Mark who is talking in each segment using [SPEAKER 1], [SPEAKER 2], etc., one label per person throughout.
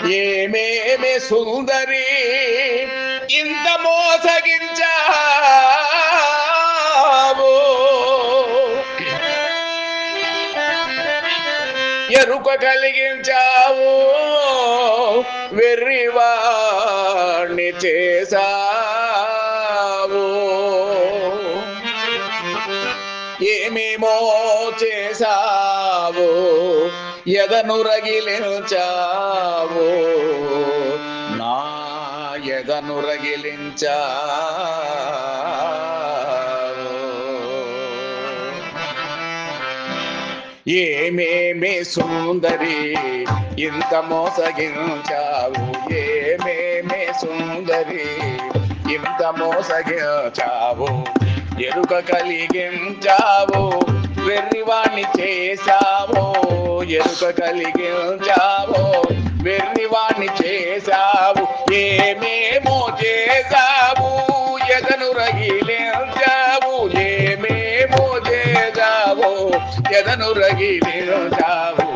[SPEAKER 1] ఏమేమి సుందరి ఇంత మోసగించావు, ఎరుక కలిగించావు, వెర్రివాణ్ణి చేశావు. ఏమేమో చేశావు, ఎదను రగిలించావు, నా ఎదను రగిలించావు. ఏమేమి సుందరి ఇంత మోసగించావు, ఏమేమి సుందరి ఇంత మోసగించావు, ఎరుక కలిగించావు, వెర్రివాణ్ణి చేశావు, ఎరుక కలిగించావు, వెర్రివాణ్ణి చేశావు. ఏమేమో చేశావు, ఎదను రగిలించావు, ఏమేమో చేశావు, ఎదను రగిలించావు.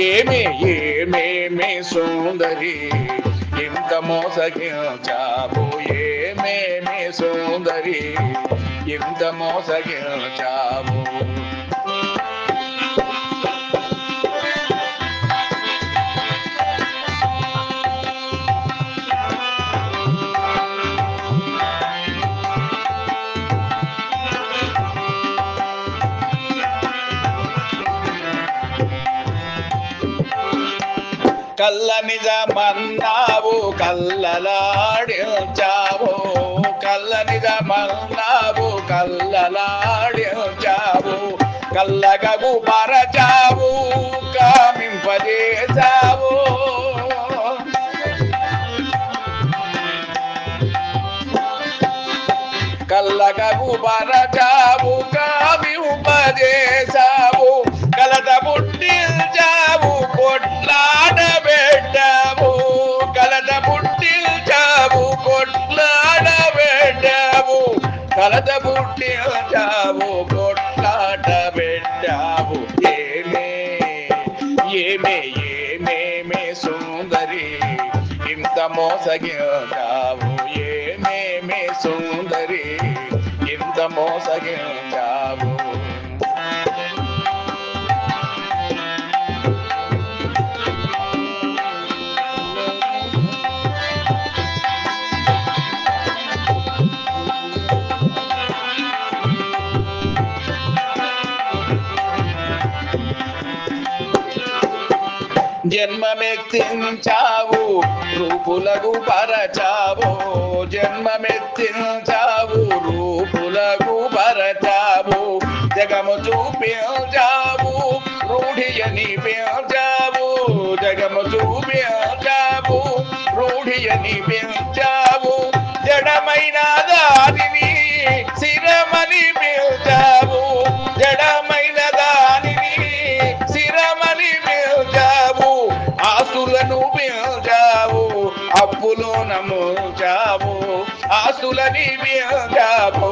[SPEAKER 1] ఏమేమి సుందరి ఇంత మోసగించావు, ఏమేమి సుందరి ఇంత మోసగించావు. కళ్ళ నిజమన్నావు, కళ్ళలాడించావు, కళ్ళ నిజమన్నావు, కళ్ళలాడించావు, కళ్ళగగు పరచావు, కామింపజేశావు. కళ్ళగగు పరచావు, కామింపజేశావు, కలత పుట్టించావు, కొట్లాట పెట్టావు, కలత పుట్టించావు, కొట్లాట పెట్టావు, కలత పుట్టించావు, కొట్లాట పెట్టావు. ఏమేమి సుందరి ఇంత మోసగించావు, ఏమేమి సుందరి ఇంత మోసగించావు. జన్మమెత్తించావు, రూపులకు పరచావు, జన్మమెత్తించావు, రూపులకు పరచావు, జగము చూపించావు, రూఢియని పెంచావు, జగము చూపించావు, రూఢియని పెంచావు, జడమైన దానిని శిరమని పెంచావు, జడమైన దానిని శిరమని పెంచావు, ఆస్తులను పెంచావు, అప్పులో నమోచావు, ఆస్తులని పెంచావు,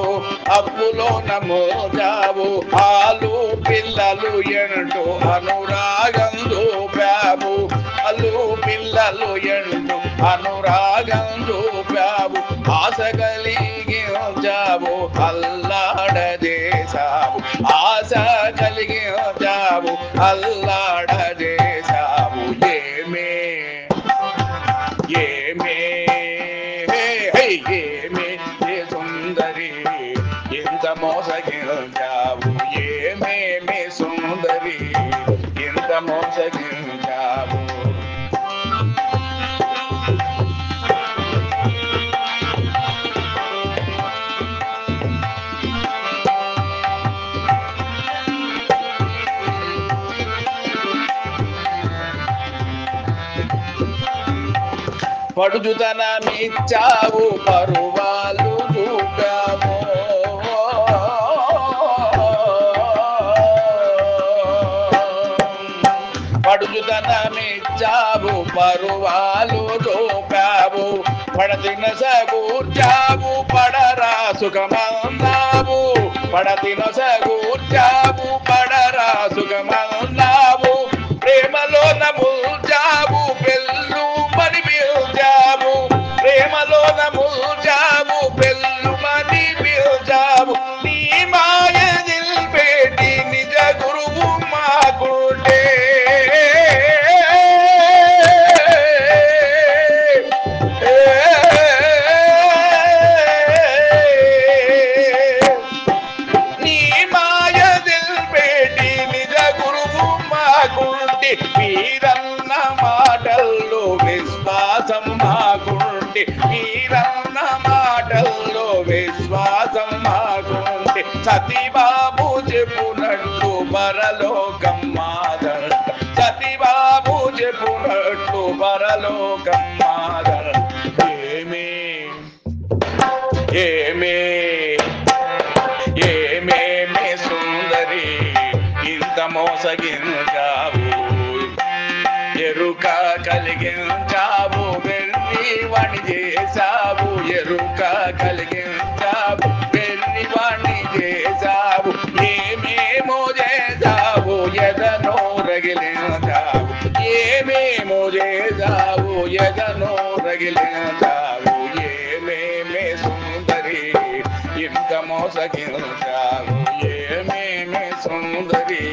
[SPEAKER 1] అప్పులో నమోచావు, ఆలు పిల్లలు ఎంటూ అనురాగం చూపావు, అల్లు పిల్లలు ఎంటూ అనురాగం చూపావు, ఆశ కలిగించావు, అల్లాడజేశావు, ఆశ కలిగించావు, అల్లాడజేశావు. ఏమే సుందరి ఇంత మోసగించావు, ఏమేమి సుందరి ఇంత మోసగించావు. పడుచుతనమిచ్చావు, పరువాలు చూపావు, పడుచుతనమిచ్చావు, పరువాలు చూపావు, పడతిన సగూర్చావు, పడరా సుఖమన్నావు, పడతిన సగూర్చావు, పడరా సుఖమన్నావు, ప్రేమలో నమూర్చావు, ముంచావు పెళ్ళు మరి పిలిచావు ప్రేమలోన ముంచావు పెళ్ళు మరి పిలిచావు నీ మాయ దిల్పేటి నిజ గురువు మాకుంటే వీరన్న మాటల్లో విశ్వాసం మాకుంటే వీరన్న మాటల్లో విశ్వాసం మాకుంటే సతీబాబు చెప్పునట్టు పరలోకం మాదర్ సతీబాబు చెప్పునట్టు పరలోకం మాదర్ ఏమే ఏమే ఏమేమే సుందరి ఇంత మోసగించావు ఎరుక కలిగించావు వెర్రి వాణి చేసావు ఎరుక కలిగించావు వెర్రి వాణి చేసావు ఏమేమో చేసావు ఎదనో రగిలించావు ఏమేమో చేసావు ఎదనో రగిలించావు ఏమేమే సుందరి ఇంత మోసగించావు ఏమేమే సుందరి